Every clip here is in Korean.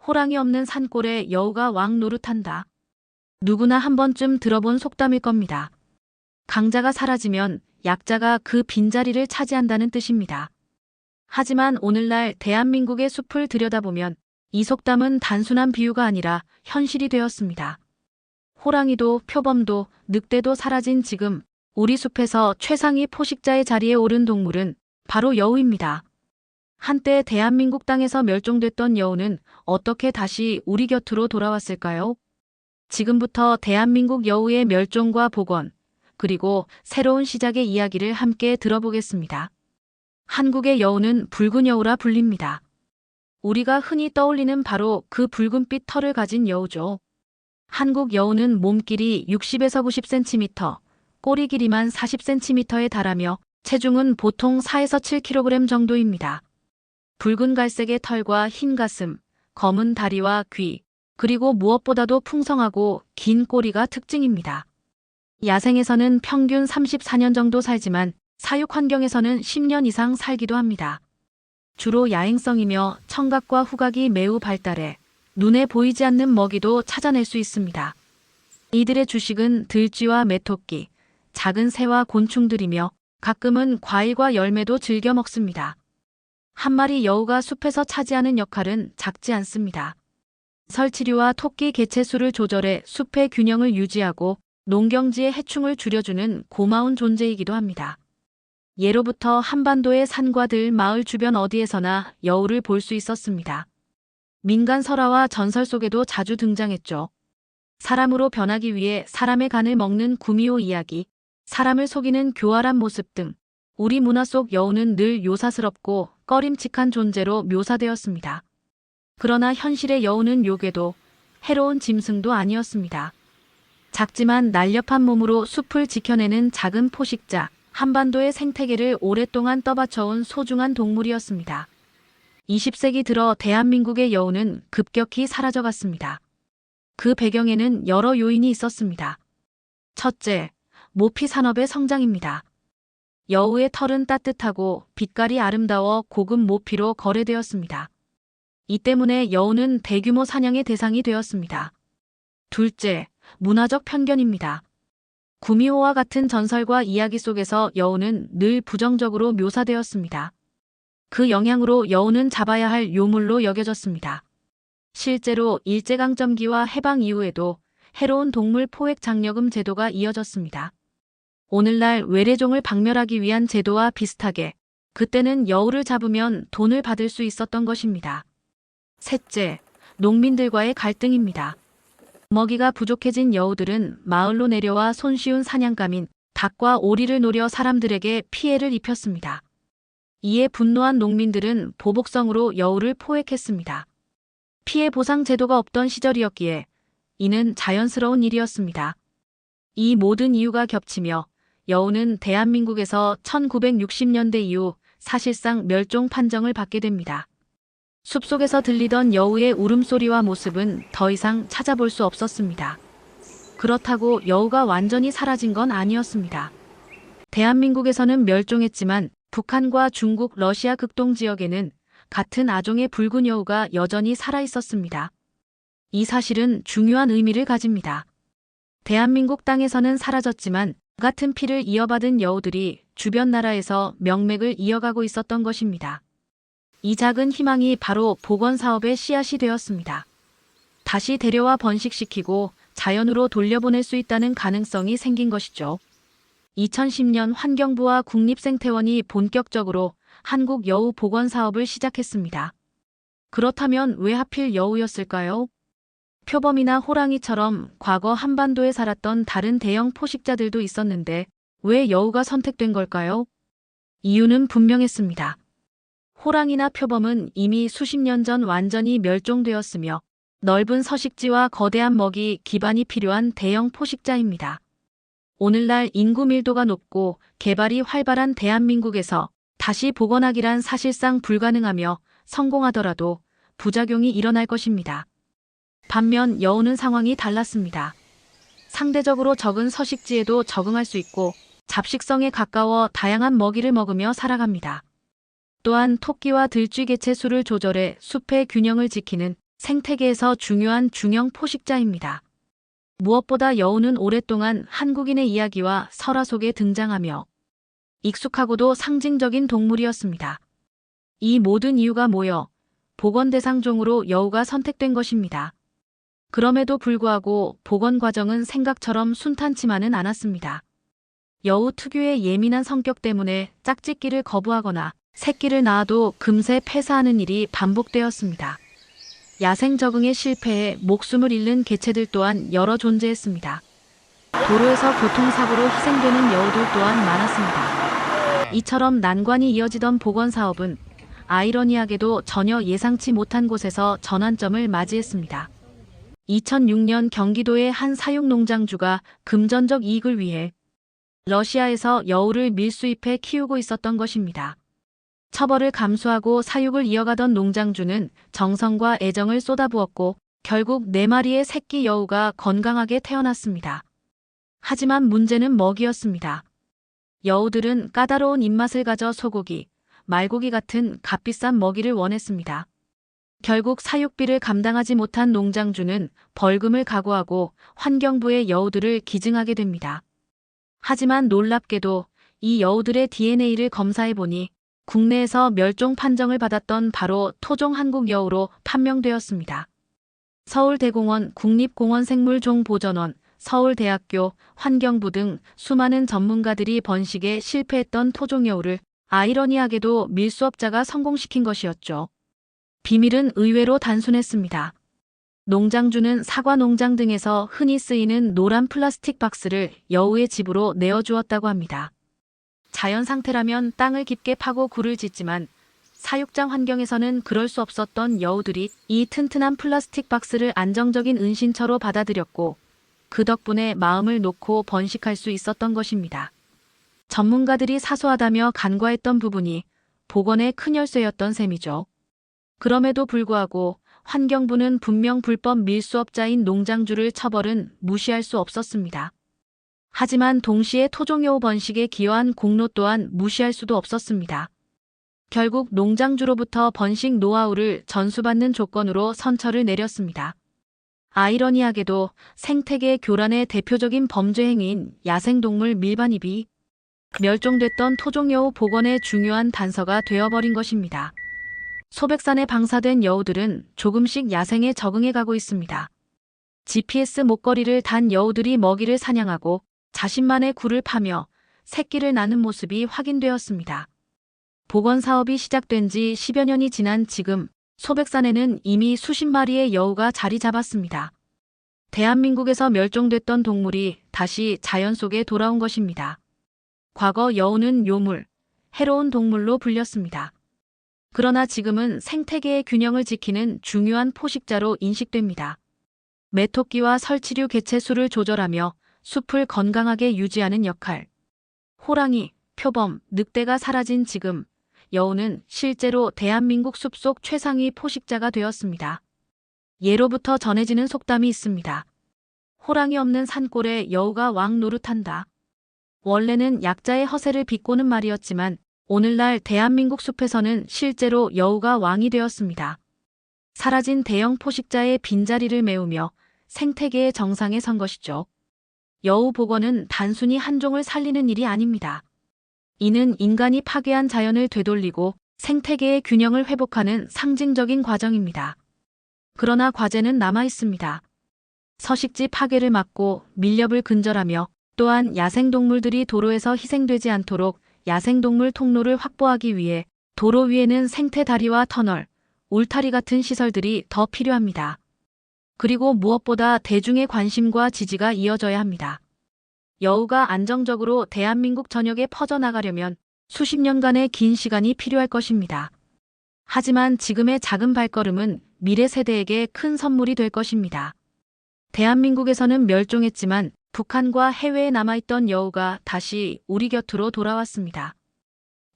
호랑이 없는 산골에 여우가 왕 노릇한다. 누구나 한 번쯤 들어본 속담일 겁니다. 강자가 사라지면 약자가 그 빈자리를 차지한다는 뜻입니다. 하지만 오늘날 대한민국의 숲을 들여다보면 이 속담은 단순한 비유가 아니라 현실이 되었습니다. 호랑이도 표범도 늑대도 사라진 지금 우리 숲에서 최상위 포식자의 자리에 오른 동물은 바로 여우입니다. 한때 대한민국 땅에서 멸종됐던 여우는 어떻게 다시 우리 곁으로 돌아왔을까요? 지금부터 대한민국 여우의 멸종과 복원, 그리고 새로운 시작의 이야기를 함께 들어보겠습니다. 한국의 여우는 붉은 여우라 불립니다. 우리가 흔히 떠올리는 바로 그 붉은빛 털을 가진 여우죠. 한국 여우는 몸길이 60에서 90cm, 꼬리 길이만 40cm에 달하며 체중은 보통 4에서 7kg 정도입니다. 붉은 갈색의 털과 흰 가슴, 검은 다리와 귀, 그리고 무엇보다도 풍성하고 긴 꼬리가 특징입니다. 야생에서는 평균 34년 정도 살지만 사육 환경에서는 10년 이상 살기도 합니다. 주로 야행성이며 청각과 후각이 매우 발달해 눈에 보이지 않는 먹이도 찾아낼 수 있습니다. 이들의 주식은 들쥐와 메토끼, 작은 새와 곤충들이며 가끔은 과일과 열매도 즐겨 먹습니다. 한 마리 여우가 숲에서 차지하는 역할은 작지 않습니다. 설치류와 토끼 개체수를 조절해 숲의 균형을 유지하고 농경지의 해충을 줄여주는 고마운 존재이기도 합니다. 예로부터 한반도의 산과 들, 마을 주변 어디에서나 여우를 볼 수 있었습니다. 민간 설화와 전설 속에도 자주 등장했죠. 사람으로 변하기 위해 사람의 간을 먹는 구미호 이야기, 사람을 속이는 교활한 모습 등 우리 문화 속 여우는 늘 요사스럽고 꺼림칙한 존재로 묘사되었습니다. 그러나 현실의 여우는 요괴도 해로운 짐승도 아니었습니다. 작지만 날렵한 몸으로 숲을 지켜내는 작은 포식자, 한반도의 생태계를 오랫동안 떠받쳐온 소중한 동물이었습니다. 20세기 들어 대한민국의 여우는 급격히 사라져갔습니다. 그 배경에는 여러 요인이 있었습니다. 첫째, 모피 산업의 성장입니다. 여우의 털은 따뜻하고 빛깔이 아름다워 고급 모피로 거래되었습니다. 이 때문에 여우는 대규모 사냥의 대상이 되었습니다. 둘째, 문화적 편견입니다. 구미호와 같은 전설과 이야기 속에서 여우는 늘 부정적으로 묘사되었습니다. 그 영향으로 여우는 잡아야 할 요물로 여겨졌습니다. 실제로 일제강점기와 해방 이후에도 해로운 동물 포획 장려금 제도가 이어졌습니다. 오늘날 외래종을 박멸하기 위한 제도와 비슷하게 그때는 여우를 잡으면 돈을 받을 수 있었던 것입니다. 셋째, 농민들과의 갈등입니다. 먹이가 부족해진 여우들은 마을로 내려와 손쉬운 사냥감인 닭과 오리를 노려 사람들에게 피해를 입혔습니다. 이에 분노한 농민들은 보복성으로 여우를 포획했습니다. 피해 보상 제도가 없던 시절이었기에 이는 자연스러운 일이었습니다. 이 모든 이유가 겹치며 여우는 대한민국에서 1960년대 이후 사실상 멸종 판정을 받게 됩니다. 숲속에서 들리던 여우의 울음소리와 모습은 더 이상 찾아볼 수 없었습니다. 그렇다고 여우가 완전히 사라진 건 아니었습니다. 대한민국에서는 멸종했지만 북한과 중국, 러시아 극동 지역에는 같은 아종의 붉은 여우가 여전히 살아있었습니다. 이 사실은 중요한 의미를 가집니다. 대한민국 땅에서는 사라졌지만 같은 피를 이어받은 여우들이 주변 나라에서 명맥을 이어가고 있었던 것입니다. 이 작은 희망이 바로 복원 사업의 씨앗이 되었습니다. 다시 데려와 번식시키고 자연으로 돌려보낼 수 있다는 가능성이 생긴 것이죠. 2010년 환경부와 국립생태원이 본격적으로 한국 여우 복원 사업을 시작했습니다. 그렇다면 왜 하필 여우였을까요? 표범이나 호랑이처럼 과거 한반도에 살았던 다른 대형 포식자들도 있었는데 왜 여우가 선택된 걸까요? 이유는 분명했습니다. 호랑이나 표범은 이미 수십 년 전 완전히 멸종되었으며 넓은 서식지와 거대한 먹이 기반이 필요한 대형 포식자입니다. 오늘날 인구 밀도가 높고 개발이 활발한 대한민국에서 다시 복원하기란 사실상 불가능하며 성공하더라도 부작용이 일어날 것입니다. 반면 여우는 상황이 달랐습니다. 상대적으로 적은 서식지에도 적응할 수 있고 잡식성에 가까워 다양한 먹이를 먹으며 살아갑니다. 또한 토끼와 들쥐 개체 수를 조절해 숲의 균형을 지키는 생태계에서 중요한 중형 포식자입니다. 무엇보다 여우는 오랫동안 한국인의 이야기와 설화 속에 등장하며 익숙하고도 상징적인 동물이었습니다. 이 모든 이유가 모여 복원 대상종으로 여우가 선택된 것입니다. 그럼에도 불구하고 복원 과정은 생각처럼 순탄치만은 않았습니다. 여우 특유의 예민한 성격 때문에 짝짓기를 거부하거나 새끼를 낳아도 금세 폐사하는 일이 반복되었습니다. 야생 적응에 실패해 목숨을 잃는 개체들 또한 여러 존재했습니다. 도로에서 교통사고로 희생되는 여우들 또한 많았습니다. 이처럼 난관이 이어지던 복원 사업은 아이러니하게도 전혀 예상치 못한 곳에서 전환점을 맞이했습니다. 2006년 경기도의 한 사육농장주가 금전적 이익을 위해 러시아에서 여우를 밀수입해 키우고 있었던 것입니다. 처벌을 감수하고 사육을 이어가던 농장주는 정성과 애정을 쏟아부었고 결국 4마리의 새끼 여우가 건강하게 태어났습니다. 하지만 문제는 먹이였습니다. 여우들은 까다로운 입맛을 가져 소고기, 말고기 같은 값비싼 먹이를 원했습니다. 결국 사육비를 감당하지 못한 농장주는 벌금을 각오하고 환경부에 여우들을 기증하게 됩니다. 하지만 놀랍게도 이 여우들의 DNA를 검사해보니 국내에서 멸종 판정을 받았던 바로 토종 한국 여우로 판명되었습니다. 서울대공원 국립공원생물종보전원, 서울대학교, 환경부 등 수많은 전문가들이 번식에 실패했던 토종 여우를 아이러니하게도 밀수업자가 성공시킨 것이었죠. 비밀은 의외로 단순했습니다. 농장주는 사과 농장 등에서 흔히 쓰이는 노란 플라스틱 박스를 여우의 집으로 내어주었다고 합니다. 자연 상태라면 땅을 깊게 파고 굴을 짓지만 사육장 환경에서는 그럴 수 없었던 여우들이 이 튼튼한 플라스틱 박스를 안정적인 은신처로 받아들였고 그 덕분에 마음을 놓고 번식할 수 있었던 것입니다. 전문가들이 사소하다며 간과했던 부분이 복원의 큰 열쇠였던 셈이죠. 그럼에도 불구하고 환경부는 분명 불법 밀수업자인 농장주를 처벌은 무시할 수 없었습니다. 하지만 동시에 토종여우 번식에 기여한 공로 또한 무시할 수도 없었습니다. 결국 농장주로부터 번식 노하우를 전수받는 조건으로 선처를 내렸습니다. 아이러니하게도 생태계 교란의 대표적인 범죄 행위인 야생동물 밀반입이 멸종됐던 토종여우 복원의 중요한 단서가 되어버린 것입니다. 소백산에 방사된 여우들은 조금씩 야생에 적응해 가고 있습니다. GPS 목걸이를 단 여우들이 먹이를 사냥하고 자신만의 굴을 파며 새끼를 낳는 모습이 확인되었습니다. 복원 사업이 시작된 지 10여 년이 지난 지금 소백산에는 이미 수십 마리의 여우가 자리 잡았습니다. 대한민국에서 멸종됐던 동물이 다시 자연 속에 돌아온 것입니다. 과거 여우는 요물, 해로운 동물로 불렸습니다. 그러나 지금은 생태계의 균형을 지키는 중요한 포식자로 인식됩니다. 메토끼와 설치류 개체 수를 조절하며 숲을 건강하게 유지하는 역할. 호랑이, 표범, 늑대가 사라진 지금 여우는 실제로 대한민국 숲속 최상위 포식자가 되었습니다. 예로부터 전해지는 속담이 있습니다. 호랑이 없는 산골에 여우가 왕 노릇한다. 원래는 약자의 허세를 비꼬는 말이었지만 오늘날 대한민국 숲에서는 실제로 여우가 왕이 되었습니다. 사라진 대형 포식자의 빈자리를 메우며 생태계의 정상에 선 것이죠. 여우 복원은 단순히 한 종을 살리는 일이 아닙니다. 이는 인간이 파괴한 자연을 되돌리고 생태계의 균형을 회복하는 상징적인 과정입니다. 그러나 과제는 남아 있습니다. 서식지 파괴를 막고 밀렵을 근절하며 또한 야생동물들이 도로에서 희생되지 않도록 야생동물 통로를 확보하기 위해 도로 위에는 생태 다리와 터널, 울타리 같은 시설들이 더 필요합니다. 그리고 무엇보다 대중의 관심과 지지가 이어져야 합니다. 여우가 안정적으로 대한민국 전역에 퍼져나가려면 수십 년간의 긴 시간이 필요할 것입니다. 하지만 지금의 작은 발걸음은 미래 세대에게 큰 선물이 될 것입니다. 대한민국에서는 멸종했지만 북한과 해외에 남아있던 여우가 다시 우리 곁으로 돌아왔습니다.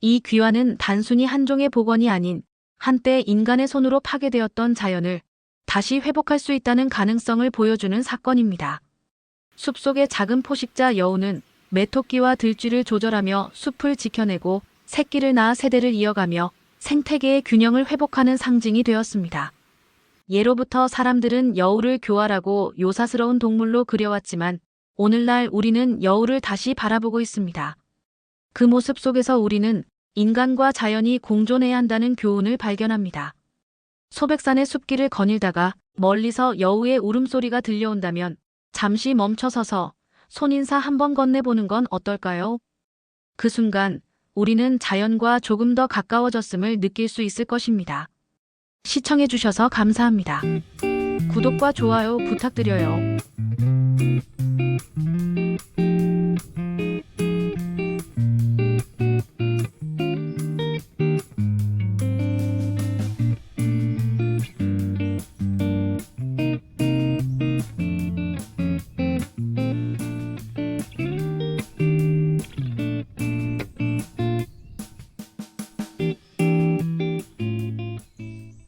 이 귀환은 단순히 한 종의 복원이 아닌 한때 인간의 손으로 파괴되었던 자연을 다시 회복할 수 있다는 가능성을 보여주는 사건입니다. 숲속의 작은 포식자 여우는 메토끼와 들쥐를 조절하며 숲을 지켜내고 새끼를 낳아 세대를 이어가며 생태계의 균형을 회복하는 상징이 되었습니다. 예로부터 사람들은 여우를 교활하고 요사스러운 동물로 그려왔지만 오늘날 우리는 여우를 다시 바라보고 있습니다. 그 모습 속에서 우리는 인간과 자연이 공존해야 한다는 교훈을 발견합니다. 소백산의 숲길을 거닐다가 멀리서 여우의 울음소리가 들려온다면 잠시 멈춰서서 손인사 한번 건네보는 건 어떨까요? 그 순간 우리는 자연과 조금 더 가까워졌음을 느낄 수 있을 것입니다. 시청해주셔서 감사합니다. 구독과 좋아요 부탁드려요.